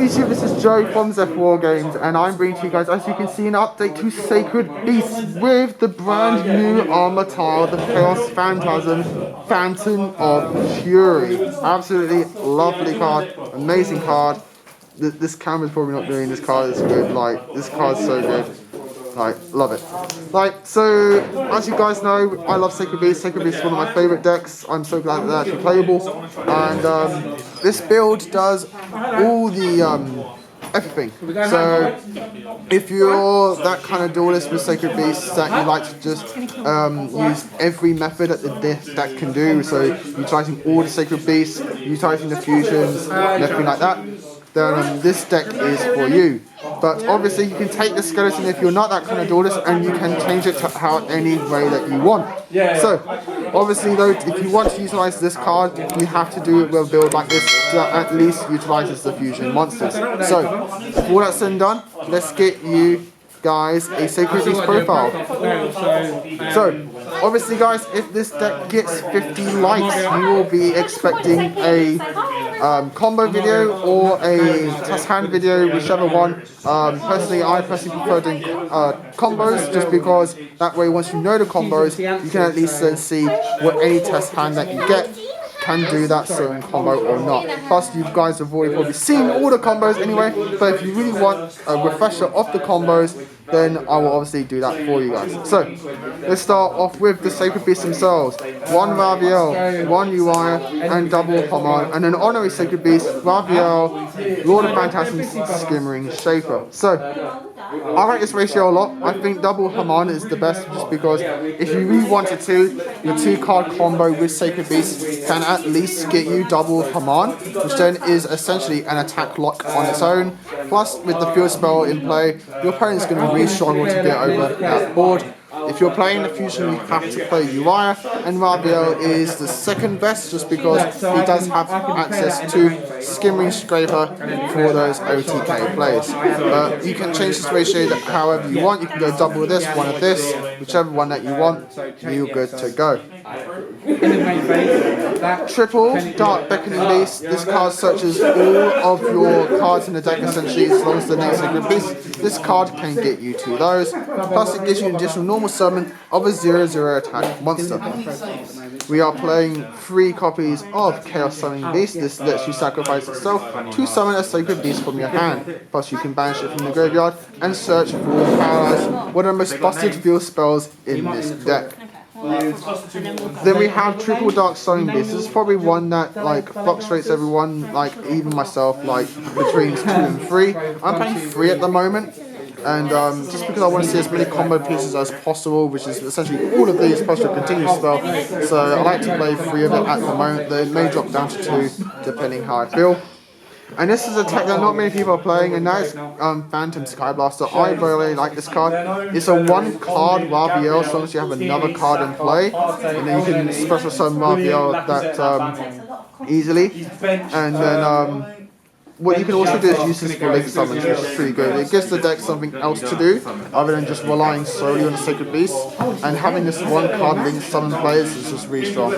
YouTube? This is Joe from Z4 Games, and I'm bringing to you guys, as you can see, an update to Sacred Beasts with the brand new Armityle, the Chaos Phantasm, Phantom of Fury. Absolutely lovely card, amazing card. This camera's probably not doing this card is good. Like, this card's so good. Like, love it. Like, so, as you guys know, I love Sacred Beast. Sacred Beast is one of my favourite decks. I'm so glad that they're actually playable. And this build does all the everything. So, if you're that kind of duelist with Sacred Beasts that you like to just use every method that this deck can do, so utilising all the Sacred Beasts, utilising the fusions, and everything like that, then this deck is for you. But obviously you can take the skeleton if you're not that kind of duelist, and you can change it to how any way that you want. So obviously though, if you want to utilise this card, you have to do it with a build like this that at least utilises the fusion monsters. So with all that's said and done, let's get you guys a Sacred Beast profile. So obviously guys, if this deck gets 50 likes, you will be expecting a combo video or a test hand video, whichever one. I personally prefer doing combos, just because that way once you know the combos, you can at least then see what any test hand that you get can do that certain combo or not. Plus you guys have already probably seen all the combos anyway, but if you really want a refresher of the combos, then I will obviously do that for you guys. So let's start off with the Sacred Beasts themselves. One Raviel, one Yugioh, and double Haman, and an honorary Sacred Beast, Raviel, Lord of Phantasm, Skimmering Shaper. So I like this ratio a lot. I think double Haman is the best, just because if you really wanted to, your 2-card combo with Sacred Beasts can at least get you double Haman, which then is essentially an attack lock on its own. Plus, with the field spell in play, your opponent's going to really struggle to get over that board. If you're playing the fusion, you have to play Yugioh, and Raviel is the second best, just because he does have access to Skimmering Scraper for those OTK plays. You can change this ratio however you want. You can go double this, one of this, whichever one that you want, you're good to go. Triple Dark Beckoning Beast. This card searches all of your cards in the deck essentially, as long as the name Sacred Beast. This card can get you 2 of those. Plus it gives you an additional normal summon of a 0/0 attack monster. We are playing 3 copies of Chaos Summoning Beast. This lets you sacrifice itself to summon a Sacred Beast from your hand. Plus you can banish it from the graveyard and search for paralyze, one of the most busted field spells in this deck. Then we have Triple Dark Summoning Beast. This is probably one that like fluctuates everyone, like even myself, like between 2 and 3. I'm playing 3 at the moment, and just because I want to see as many combo pieces as possible, which is essentially all of these plus your continuous spell. So I like to play 3 of it at the moment. They may drop down to 2 depending how I feel. And this is a tech that not many people are playing, and that is Phantom Skyblaster. I really like this card. It's a 1-card Raviel, as long as you have another card in play, and then you can special summon Raviel that easily. And then what you can also do is use this for link summons, which is pretty good. It gives the deck something else to do, other than just relying solely on the Sacred Beast. And having this 1-card link summon players is just really strong.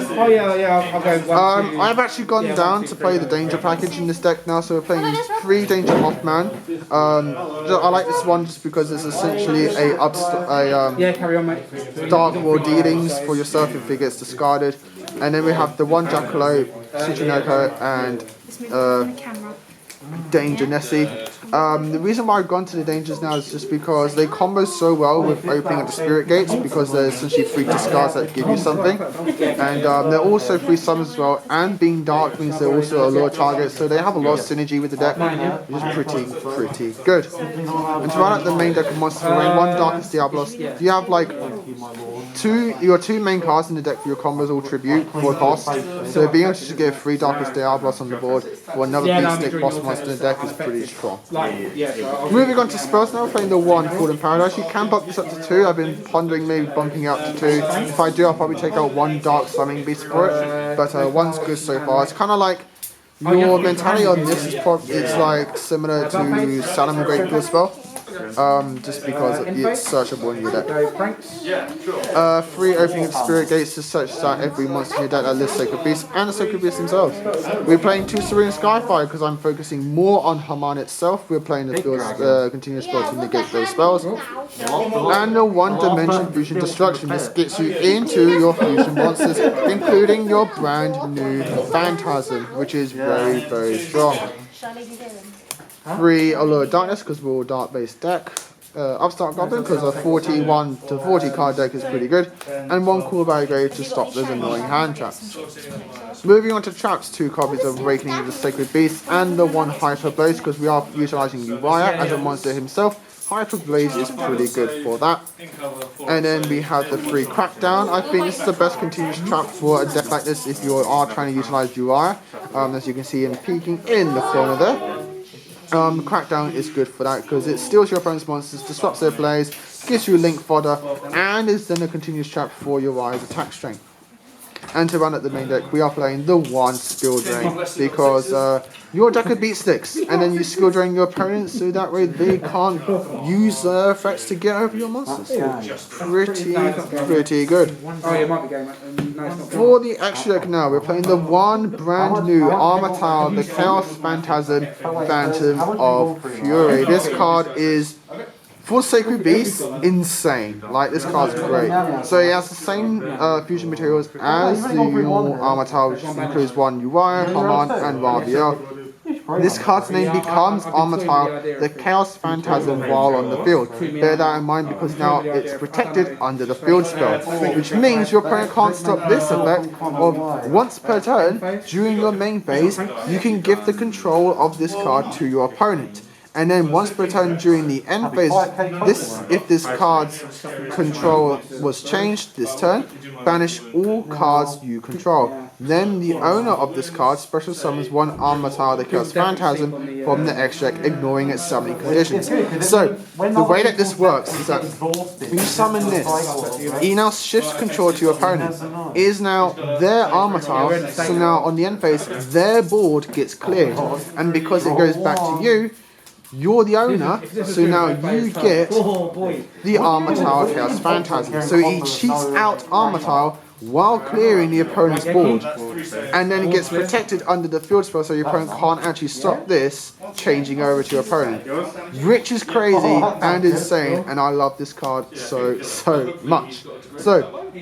I've actually gone down to play the Danger package in this deck now, so we're playing 3 Danger Mothman. I like this one just because it's essentially a Dark World Dealings for yourself if it gets discarded. And then we have the 1 Jackalope, Tsuchinoko, and Danger Nessie. The reason why I've gone to the Dangers now is just because they combo so well with opening up the Spirit Gates, because they're essentially 3 discards that give you something, and they're also 3 summons as well, and being dark means they're also a lower target, so they have a lot of synergy with the deck, which is pretty good. And to run out the main deck of monsters, we're running 1 Darkest Diablos. You have like your 2 main cards in the deck for your combos, all tribute for a cost, so being able to just get 3 Darkest Diablos on the board for another big stick boss monster in the deck is pretty strong. Moving on to spells now, playing the 1 Fallen Paradise. You can bump this up to 2. I've been pondering maybe bumping out to 2. If I do, I'll probably take out 1 Dark Summoning Beast for it, but 1's good so far. It's kind of like your mentality on this is it's like similar to Salamangreat Field Spell. just because it's searchable in your deck. Yeah, sure. 3 opening of Spirit Gates to search out every monster in your deck that lists Sacred Beasts and the Sacred Beasts themselves. We're playing 2 Serene Skyfire because I'm focusing more on Haman itself. We're playing the continuous spell to negate those spells. And the 1 Dimension Fusion Destruction. This gets you into your fusion monsters, including your brand new Phantasm, which is very, very strong. 3 Allure of Darkness because we're all dark based deck. Upstart Goblin because a 41 to 40 card deck is pretty good, and 1 Cool Barricade to stop those annoying hand traps. Moving on to traps, 2 copies of Awakening of the Sacred Beast and the 1 Hyper Blaze because we are utilising Uriah as a monster himself. Hyper Blaze is pretty good for that. And then we have the 3 Crackdown. I think this is the best continuous trap for a deck like this if you are trying to utilise Uriah. As you can see him peeking in the corner there. Crackdown is good for that because it steals your opponent's monsters, disrupts their plays, gives you link fodder, and is then a continuous trap for Uriah's attack strength. And to run at the main deck, we are playing the 1 Skill Drain because your deck could beat sticks, and then you skill drain your opponents so that way they can't use their effects to get over your monsters. Pretty good. For the extra deck now, we're playing the 1 brand new Armityle, the Chaos Phantasm, Phantom of Fury. This card is, for Sacred Beast, insane. Like, this card's great. So it has the same fusion materials as the normal Armityle, which includes 1 Uriah, Haman, and Raviel. This card's name becomes Armityle, the Chaos Phantasm, while on the field. Bear that in mind because now it's protected under the field spell, which means your opponent can't stop this effect of once per turn during your main phase, you can give the control of this card to your opponent. And then once per turn during the end phase, if this card's control was changed this turn, banish all cards you control. Then the owner of this card special summons 1 Armata, the Chaos Phantasm, from the extract, ignoring its summoning conditions. So, the way that this works is that you summon this, he now shifts control to your opponent. It is now their Armata, so now on the end phase, their board gets cleared. And because it goes back to you, you're the owner, so now you get the Armityle Chaos Phantasm. So he cheats out Armityle while clearing the opponent's board. And then it gets protected under the field spell, so your opponent can't actually stop this changing over to your opponent. Which is crazy and insane, and I love this card so much. So,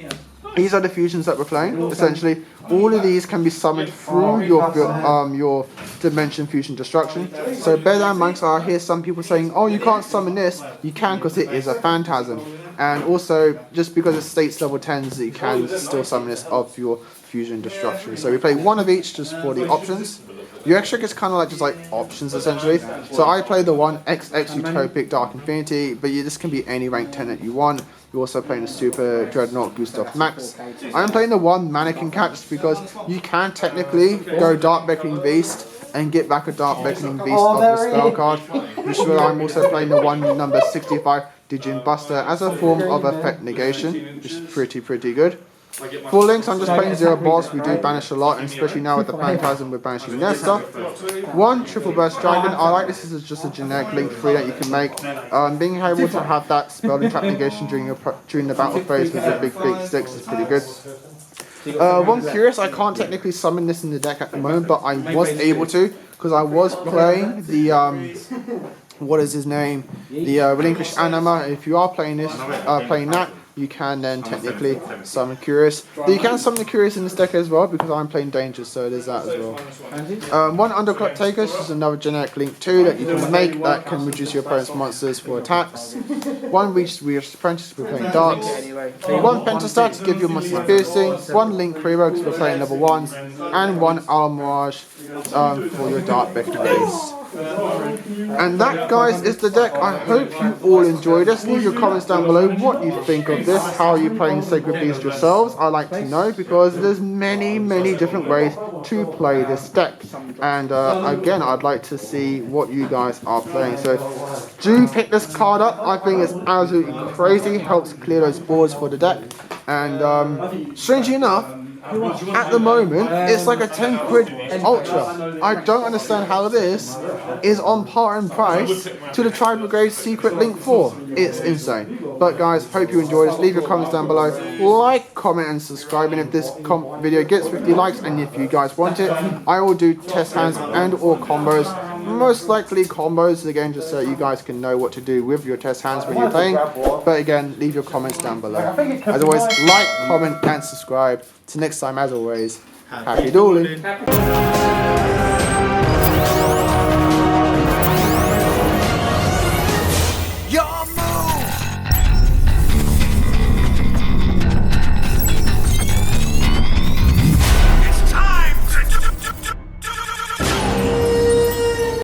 these are the fusions that we're playing, essentially. All of these can be summoned through your Dimension Fusion Destruction. So bear that in mind, so I hear some people saying, oh, you can't summon this. You can because it is a Phantasm. And also, just because it states level 10s, you can still summon this of your Fusion Destruction. So we play 1 of each just for the options. Your extra is kind of like just like options essentially. So I play the 1 XX Utopic Dark Infinity, but this can be any rank 10 that you want. You're also playing the Super Dreadnought Gustav Max. I'm playing the 1 Mannequin Catch because you can technically go Dark Beckoning Beast and get back a Dark Beckoning Beast of the spell card. Which I'm also playing the 1 number 65 Digian Buster as a form of effect negation, which is pretty good. For links, I'm just playing 0 boss. We do banish a lot, and especially now with the Phantasm, we're banishing their stuff. 1 Triple Burst Dragon. I like this as just a generic link 3 that you can make. Being able to have that spell and trap negation during the battle phase with the big sticks is pretty good. 1 Curious. I can't technically summon this in the deck at the moment, but I was able to because I was playing the what is his name? The Relinquished Anima. If you are playing this, playing that, you can then technically summon Curious. You can summon the Curious in this deck as well because I'm playing Dangerous, so there's that as well. 1 Underclock Taker, this is another generic link 2 that you can make that can reduce your opponent's monsters for attacks. 1 Reach Apprentice, we're playing Darks. 1 Pentastat to give your monsters piercing. 1 Link Prero because we're playing level 1s. And 1 Almirage for your Dark Beckoning base. And that, guys, is the deck. I hope you all enjoyed this. Leave your comments down below what you think of this. How are you playing Sacred Beast yourselves? I like to know because there's many different ways to play this deck. And again, I'd like to see what you guys are playing. So do pick this card up. I think it's absolutely crazy. Helps clear those boards for the deck. And strangely enough, at the moment, it's like a 10 quid ultra. I don't understand how this is on par in price to the Tribe Brigade Secret Link 4. It's insane. But guys, hope you enjoyed this. Leave your comments down below. Like, comment, and subscribe. And if this video gets 50 likes, and if you guys want it, I will do test hands and or combos. Most likely combos, again, just so you guys can know what to do with your test hands when you're playing. But again, leave your comments down below. As always, like, comment, and subscribe. Till next time, as always, happy dueling.